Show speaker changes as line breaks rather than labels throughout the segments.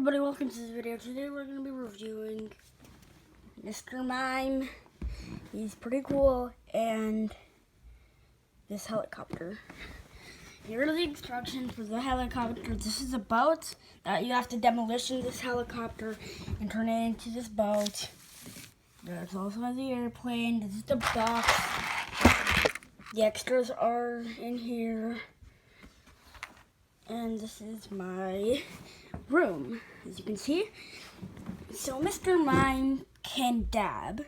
everybody, welcome to this video. Today we're going to be reviewing Mr.Mime. He's pretty cool, and this helicopter. Here are the instructions for the helicopter. This is a boat that you have to demolition this helicopter and turn it into this boat. There's also the airplane. This is the box. The extras are in here. And this is my room, as you can see. So Mr. Mime can dab.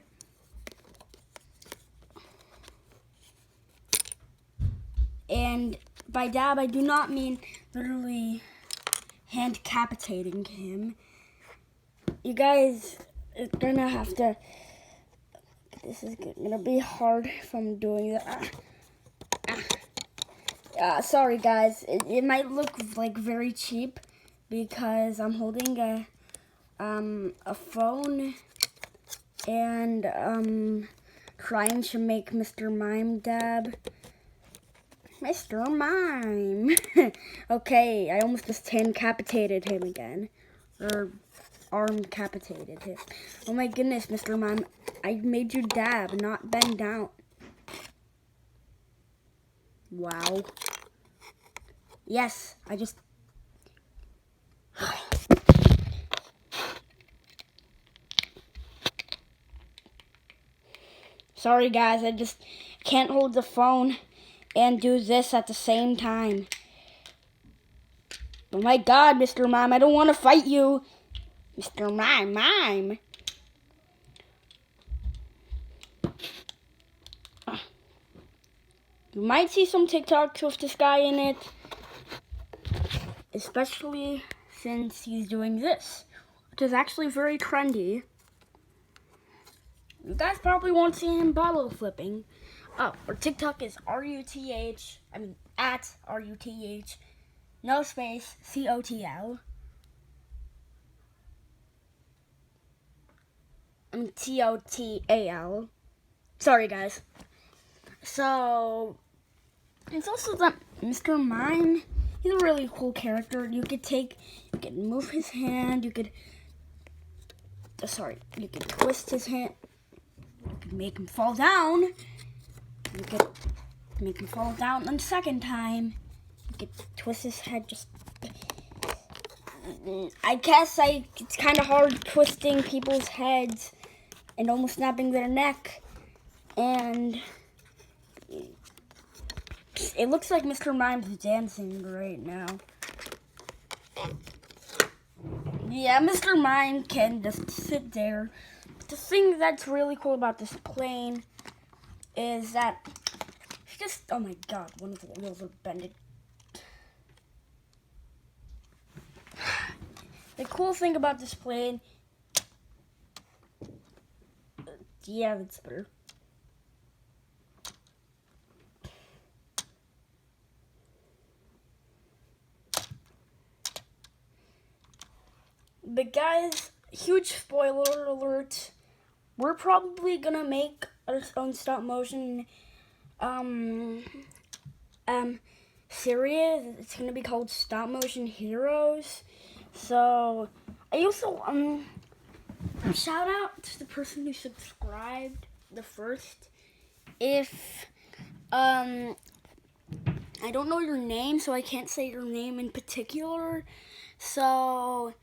And by dab, I do not mean literally hand-capitating him. You guys are gonna have to, this is gonna be hard if I'm doing that. Sorry guys, it might look like very cheap because I'm holding a phone and trying to make Mr. Mime dab. Mr. Mime. Okay, I almost just hand-capitated him again. Or arm-capitated him. Oh my goodness, Mr. Mime. I made you dab, not bend down. Wow. Yes, I just... Sorry guys, I just can't hold the phone and do this at the same time. Oh my god, Mr. Mime, I don't want to fight you. Mr. Mime. You might see some TikToks with this guy in it. Especially since he's doing this, which is actually very trendy. You guys probably won't see him bottle flipping. Oh, our TikTok is at RUTH, no space, COTL. TOTAL. Sorry guys. So, it's also that Mr. Mime, he's a really cool character. You could move his hand, you could twist his hand, you could make him fall down, you could make him fall down the second time, you could twist his head I guess it's kind of hard twisting people's heads and almost snapping their neck, and it looks like Mr. Mime's dancing right now. Yeah, Mr. Mime can just sit there. But the thing that's really cool about this plane is that oh my god, one of the wheels are bending. The cool thing about this plane, yeah, that's better. But guys, huge spoiler alert, we're probably gonna make our own stop motion series. It's gonna be called Stop Motion Heroes. So I also shout out to the person who subscribed the first. If I don't know your name, so I can't say your name in particular, so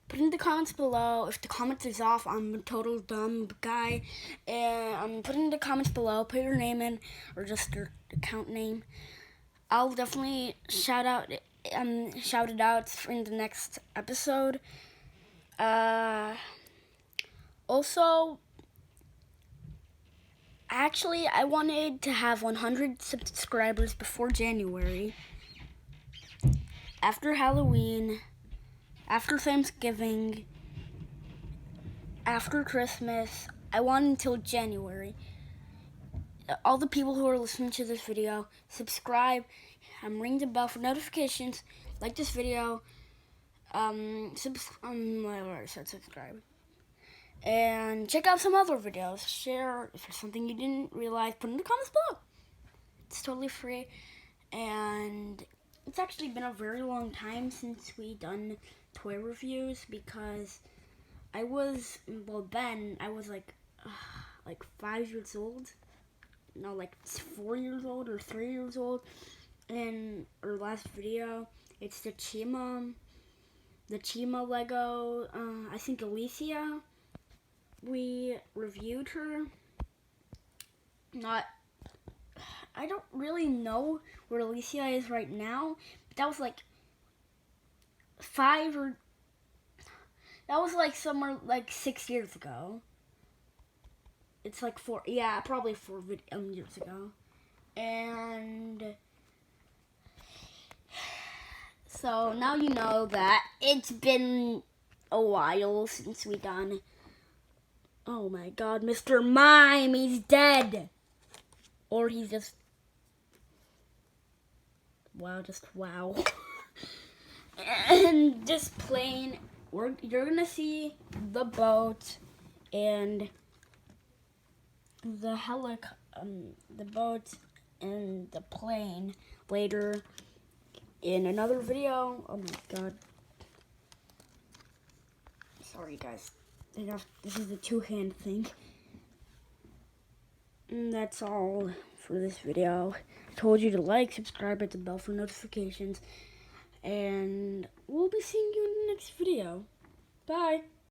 put in the comments below. If the comments is off, I'm a total dumb guy. And put in the comments below, put your name in, or just your account name. I'll definitely shout it out in the next episode. Also, actually, I wanted to have 100 subscribers before January. After Halloween, after Thanksgiving, after Christmas, I want until January. All the people who are listening to this video, subscribe, ring the bell for notifications, like this video, subscribe, and check out some other videos. Share if there's something you didn't realize, put in the comments below. It's totally free, and it's actually been a very long time since we done toy reviews because I was, well, then I was like 5 years old. No, like 4 years old or 3 years old. In our last video, it's the Chima Lego. I think Alicia. We reviewed her. I don't really know where Alicia is right now. But that was like somewhere like 6 years ago. It's like probably 4 years ago. And so now you know that it's been a while since we done. Oh my god, Mr. Mime, he's dead. Or he's just, wow. And just plain, you're gonna see the boat and the boat and the plane later in another video. Oh my god. Sorry guys. This is a two-hand thing. And that's all for this video. I told you to like, subscribe, hit the bell for notifications. And we'll be seeing you in the next video. Bye.